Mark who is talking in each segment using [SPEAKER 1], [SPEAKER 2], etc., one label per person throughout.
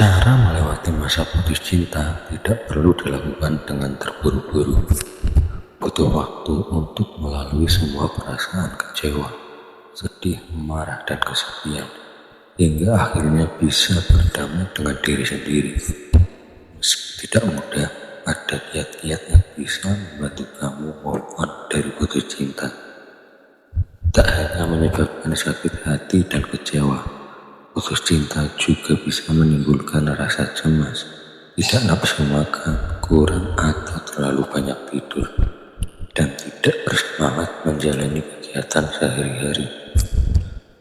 [SPEAKER 1] Cara melewati masa putus cinta tidak perlu dilakukan dengan terburu-buru. Butuh waktu untuk melalui semua perasaan kecewa, sedih, marah, dan kesepian, hingga akhirnya bisa berdamai dengan diri sendiri. Meski tidak mudah, ada kiat-kiat yang bisa membantu kamu move on dari putus cinta. Tak hanya menyebabkan sakit hati dan kecewa, putus cinta juga bisa menimbulkan rasa cemas, tidak nafsu makan, kurang atau terlalu banyak tidur, dan tidak bersemangat menjalani kegiatan sehari-hari.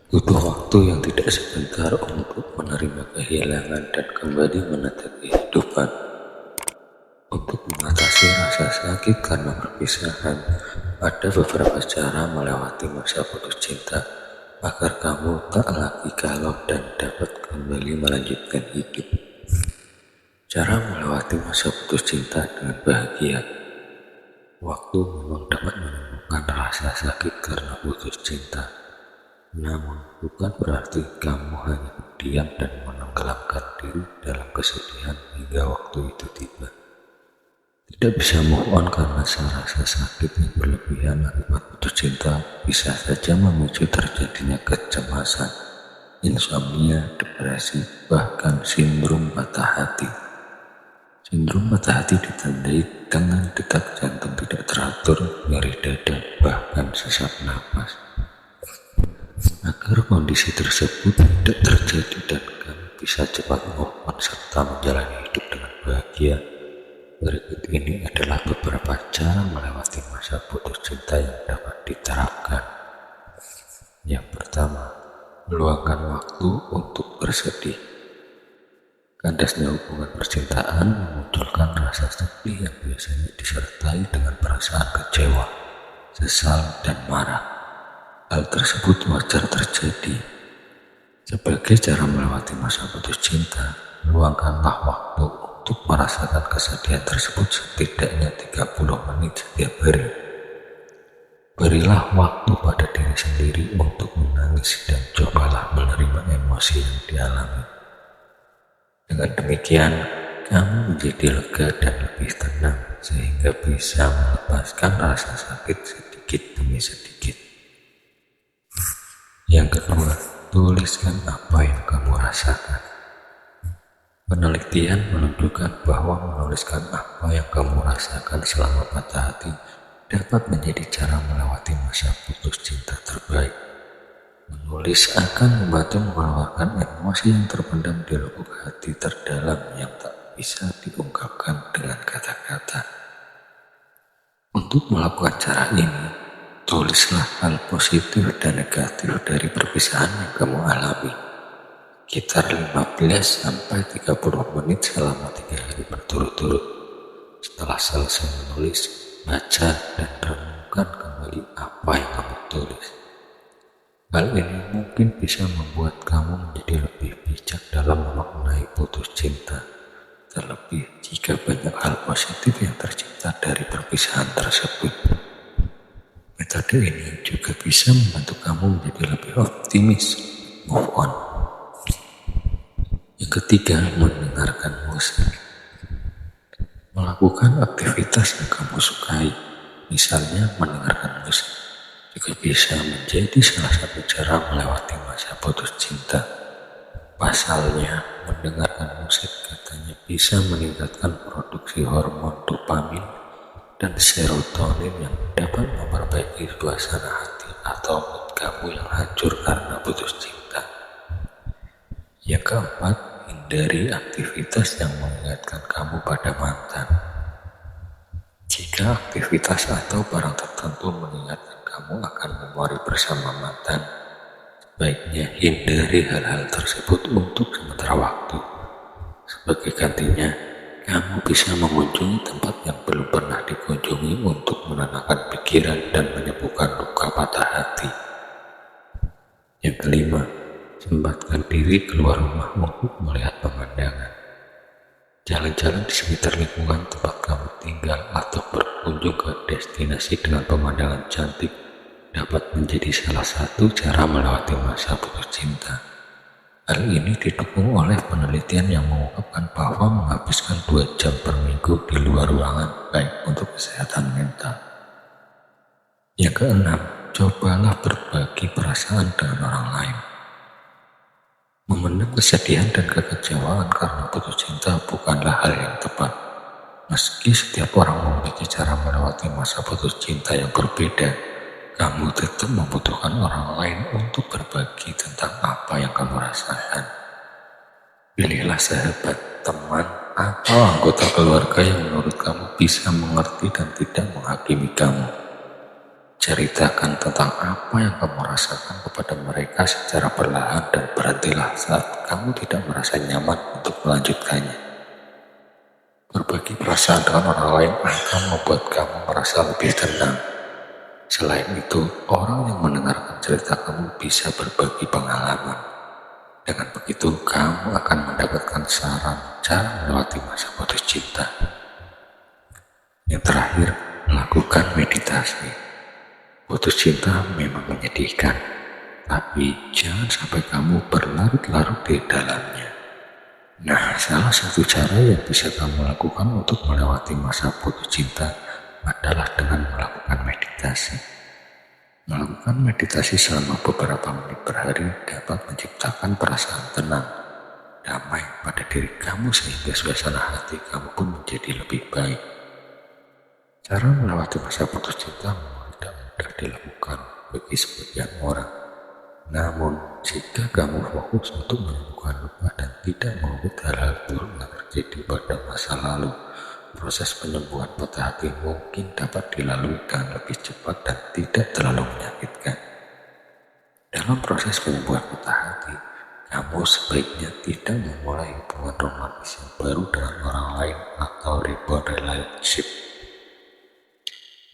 [SPEAKER 1] Butuh waktu yang tidak sebentar untuk menerima kehilangan dan kembali menata kehidupan. Untuk mengatasi rasa sakit karena perpisahan, ada beberapa cara melewati masa putus cinta agar kamu tak lagi galau dan dapat kembali melanjutkan hidup. Cara melewati masa putus cinta dengan bahagia. Waktu memang dapat menemukan rasa sakit karena putus cinta, namun bukan berarti kamu hanya diam dan menenggelamkan diri dalam kesedihan hingga waktu itu tiba. Tidak bisa move on karena rasa sakit yang berlebihan akibat putus cinta bisa saja memicu terjadinya kecemasan, insomnia, depresi, bahkan sindrom patah hati. Sindrom patah hati ditandai dengan detak jantung tidak teratur, nyeri dada, bahkan sesak napas. Agar kondisi tersebut tidak terjadi dan kamu bisa cepat move on serta menjalani hidup dengan bahagia, berikut ini adalah beberapa cara melewati masa putus cinta yang dapat diterapkan. Yang pertama, meluangkan waktu untuk bersedih. Kandasnya hubungan percintaan memunculkan rasa sedih yang biasanya disertai dengan perasaan kecewa, sesal, dan marah. Hal tersebut wajar terjadi. Sebagai cara melewati masa putus cinta, luangkanlah waktu untuk merasakan kesedihan tersebut setidaknya 30 menit setiap hari. Berilah waktu pada diri sendiri untuk menangis dan cobalah menerima emosi yang dialami. Dengan demikian, kamu menjadi lega dan lebih tenang sehingga bisa melepaskan rasa sakit sedikit demi sedikit. Yang kedua, tuliskan apa yang kamu rasakan. Penelitian menunjukkan bahwa menuliskan apa yang kamu rasakan selama patah hati dapat menjadi cara melewati masa putus cinta terbaik. Menulis akan membantu mengeluarkan emosi yang terpendam di lubuk hati terdalam yang tak bisa diungkapkan dengan kata-kata. Untuk melakukan cara ini, tulislah hal positif dan negatif dari perpisahan yang kamu alami. Sekitar 15-30 menit selama 3 hari berturut-turut. Setelah selesai menulis, baca dan renungkan kembali apa yang kamu tulis. Hal ini mungkin bisa membuat kamu menjadi lebih bijak dalam memaknai putus cinta, terlebih jika banyak hal positif yang tercipta dari perpisahan tersebut. Metode ini juga bisa membantu kamu menjadi lebih optimis move on. Yang ketiga, mendengarkan musik. Melakukan aktivitas yang kamu sukai, misalnya mendengarkan musik, juga bisa menjadi salah satu cara melewati masa putus cinta. Pasalnya, mendengarkan musik katanya bisa meningkatkan produksi hormon dopamin dan serotonin yang dapat memperbaiki suasana hati atau mood kamu yang hancur karena putus cinta. Yang keempat, hindari aktivitas yang mengingatkan kamu pada mantan. Jika aktivitas atau barang tertentu mengingatkan kamu akan memori bersama mantan, sebaiknya hindari hal-hal tersebut untuk sementara waktu. Sebagai gantinya, kamu bisa mengunjungi tempat yang belum pernah dikunjungi untuk menenangkan pikiran dan menyembuhkan luka patah hati. Yang kelima, sempatkan diri keluar rumah untuk melihat pemandangan. Jalan-jalan di sekitar lingkungan tempat kamu tinggal atau berkunjung ke destinasi dengan pemandangan cantik dapat menjadi salah satu cara melewati masa putus cinta. Hal ini didukung oleh penelitian yang mengungkapkan bahwa menghabiskan 2 jam per minggu di luar ruangan baik untuk kesehatan mental. Yang keenam, cobalah berbagi perasaan dengan orang lain. Memendam kesedihan dan kekecewaan karena putus cinta bukanlah hal yang tepat. Meski setiap orang memiliki cara melewati masa putus cinta yang berbeda, kamu tetap membutuhkan orang lain untuk berbagi tentang apa yang kamu rasakan. Pilihlah sahabat, teman, atau anggota keluarga yang menurut kamu bisa mengerti dan tidak menghakimi kamu. Ceritakan tentang apa yang kamu rasakan kepada mereka secara perlahan dan berhentilah saat kamu tidak merasa nyaman untuk melanjutkannya. Berbagi perasaan dengan orang lain akan membuat kamu merasa lebih tenang. Selain itu, orang yang mendengarkan cerita kamu bisa berbagi pengalaman. Dengan begitu, kamu akan mendapatkan saran cara melewati masa putus cinta. Yang terakhir, lakukan meditasi. Putus cinta memang menyedihkan, tapi jangan sampai kamu berlarut-larut di dalamnya. Nah, salah satu cara yang bisa kamu lakukan untuk melewati masa putus cinta adalah dengan melakukan meditasi. Melakukan meditasi selama beberapa menit per hari dapat menciptakan perasaan tenang, damai pada diri kamu sehingga suasana hati kamu pun menjadi lebih baik. Cara melewati masa putus cinta tidak mudah dilakukan bagi sebagian orang. Namun, jika kamu fokus untuk menyembuhkan luka dan tidak mengubah hal-hal buruk yang terjadi pada masa lalu, proses penyembuhan patah hati mungkin dapat dilalui dengan lebih cepat dan tidak terlalu menyakitkan. Dalam proses penyembuhan patah hati, kamu sebaiknya tidak memulai hubungan romantis yang baru dengan orang lain atau rebound relationship.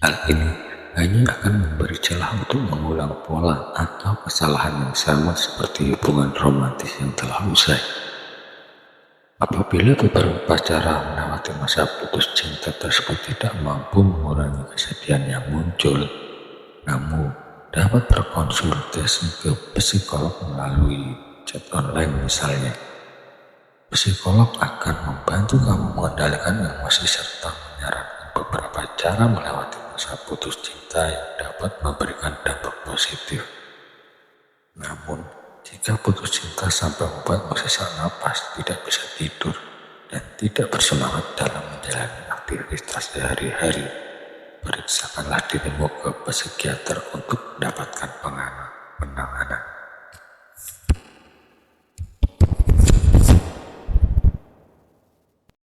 [SPEAKER 1] Hal ini hanya akan memberi celah untuk mengulang pola atau kesalahan yang sama seperti hubungan romantis yang telah usai. Apabila beberapa cara melewati masa putus cinta tersebut tidak mampu mengurangi kesedihan yang muncul, kamu dapat berkonsultasi ke psikolog melalui chat online misalnya. Psikolog akan membantu kamu mengendalikan emosi serta menyarankan beberapa cara melewati masa putus cinta yang dapat memberikan dampak positif. Namun, jika putus cinta sampai membuatmu sesak napas, tidak bisa tidur, dan tidak bersemangat dalam menjalani aktivitas sehari-hari, periksakanlah dirimu ke psikiater untuk mendapatkan penanganan.